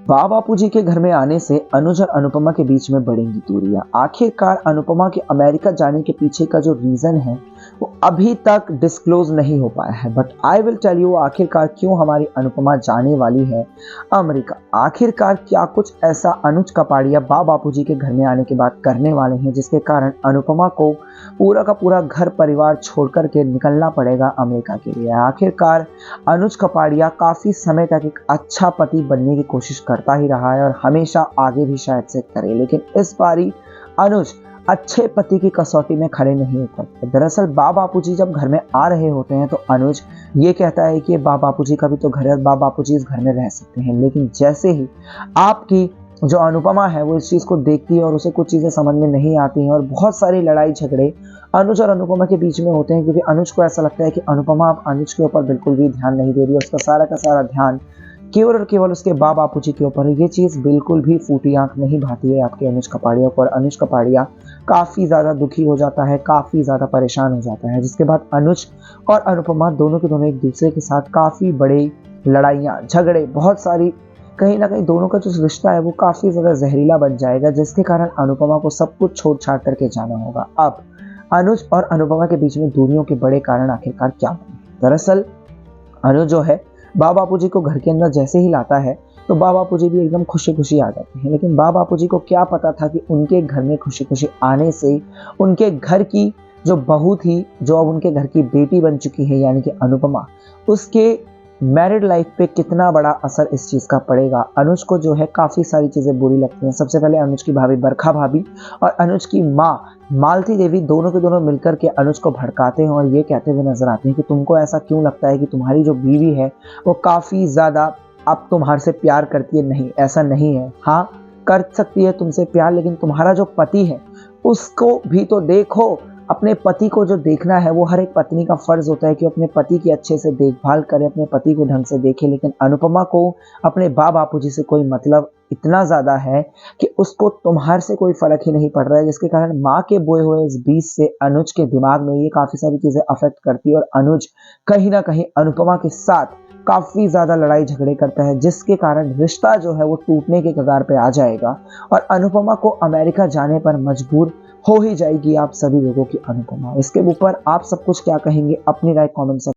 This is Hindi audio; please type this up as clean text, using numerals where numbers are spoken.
बाबा बापूजी के घर में आने से अनुज और अनुपमा के बीच में बढ़ेंगी दूरियां। आखिरकार अनुपमा के अमेरिका जाने के पीछे का जो रीजन है वो अभी तक डिस्क्लोज नहीं हो पाया है, but I will tell you आखिरकार क्यों हमारी अनुपमा जाने वाली है अमेरिका। आखिरकार क्या कुछ ऐसा अनुज कपाड़िया बाबा बापूजी के घर में आने के बाद करने वाले हैं जिसके कारण अनुपमा को पूरा का पूरा घर परिवार छोड़ करके निकलना पड़ेगा अमेरिका के लिए। आखिरकार अनुज कपाड़िया काफी समय तक एक अच्छा पति बनने की कोशिश करता ही रहा है और हमेशा आगे भी शायद से करे, लेकिन इस बारी अनुज अच्छे पति की कसौटी में खड़े नहीं उतरते। दरअसल बाबा बापूजी जब घर में आ रहे होते हैं तो अनुज ये कहता है कि बाबा बापूजी का भी तो घर है, बाबा बापूजी इस घर में रह सकते हैं। लेकिन जैसे ही आपकी जो अनुपमा है वो इस चीज़ को देखती है और उसे कुछ चीज़ें समझ में नहीं आती हैं और बहुत सारी लड़ाई झगड़े अनुज और अनुपमा के बीच में होते हैं, क्योंकि अनुज को ऐसा लगता है कि अनुपमा अब अनुज के ऊपर बिल्कुल भी ध्यान नहीं दे रही है। उसका सारा का सारा ध्यान केवल और केवल उसके बाबा बापूजी के ऊपर है। ये चीज़ बिल्कुल भी फूटी आंख नहीं भाती है आपके अनुज कपाड़िया को और अनुज कपाड़िया काफ़ी ज़्यादा दुखी हो जाता है, काफ़ी ज़्यादा परेशान हो जाता है, जिसके बाद अनुज और अनुपमा दोनों के दोनों एक दूसरे के साथ काफ़ी बड़े लड़ाइयाँ झगड़े बहुत सारी, कहीं ना कहीं दोनों का जो रिश्ता है वो काफ़ी ज़्यादा जहरीला बन जाएगा, जिसके कारण अनुपमा को सब कुछ छोड़ छाड़ करके जाना होगा। अब अनुज और अनुपमा के बीच में दूरियों के बड़े कारण आखिरकार क्या बने? दरअसल अनुज जो है बाबा बापूजी को घर के अंदर जैसे ही लाता है तो बाबा बापूजी भी एकदम खुशी खुशी आ जाते हैं, लेकिन बाबा बापूजी को क्या पता था कि उनके घर में खुशी खुशी आने से उनके घर की जो बहू थी, जो अब उनके घर की बेटी बन चुकी है यानी कि अनुपमा, उसके मैरिड लाइफ पे कितना बड़ा असर इस चीज़ का पड़ेगा। अनुज को जो है काफ़ी सारी चीज़ें बुरी लगती हैं। सबसे पहले अनुज की भाभी बरखा भाभी और अनुज की माँ मालती देवी दोनों के दोनों मिलकर के अनुज को भड़काते हैं और ये कहते हुए नजर आते हैं कि तुमको ऐसा क्यों लगता है कि तुम्हारी जो बीवी है वो काफ़ी ज़्यादा अब तुम्हारे से प्यार करती है। नहीं, ऐसा नहीं है। हाँ, कर सकती है तुमसे प्यार, लेकिन तुम्हारा जो पति है उसको भी तो देखो। अपने पति को जो देखना है वो हर एक पत्नी का फर्ज होता है कि अपने पति की अच्छे से देखभाल करे, अपने पति को ढंग से देखे, लेकिन अनुपमा को अपने बाबा बापूजी से कोई मतलब इतना ज़्यादा है कि उसको तुम्हारे से कोई फर्क ही नहीं पड़ रहा है, जिसके कारण माँ के बोए हुए इस बीच से अनुज के दिमाग में ये काफ़ी सारी चीज़ें अफेक्ट करती है और अनुज कहीं ना कहीं अनुपमा के साथ काफ़ी ज़्यादा लड़ाई झगड़े करता है, जिसके कारण रिश्ता जो है वो टूटने के कगार पे आ जाएगा और अनुपमा को अमेरिका जाने पर मजबूर हो ही जाएगी आप सभी लोगों की अनुपमा। इसके ऊपर आप सब कुछ क्या कहेंगे? अपनी राय कमेंट सेक्शन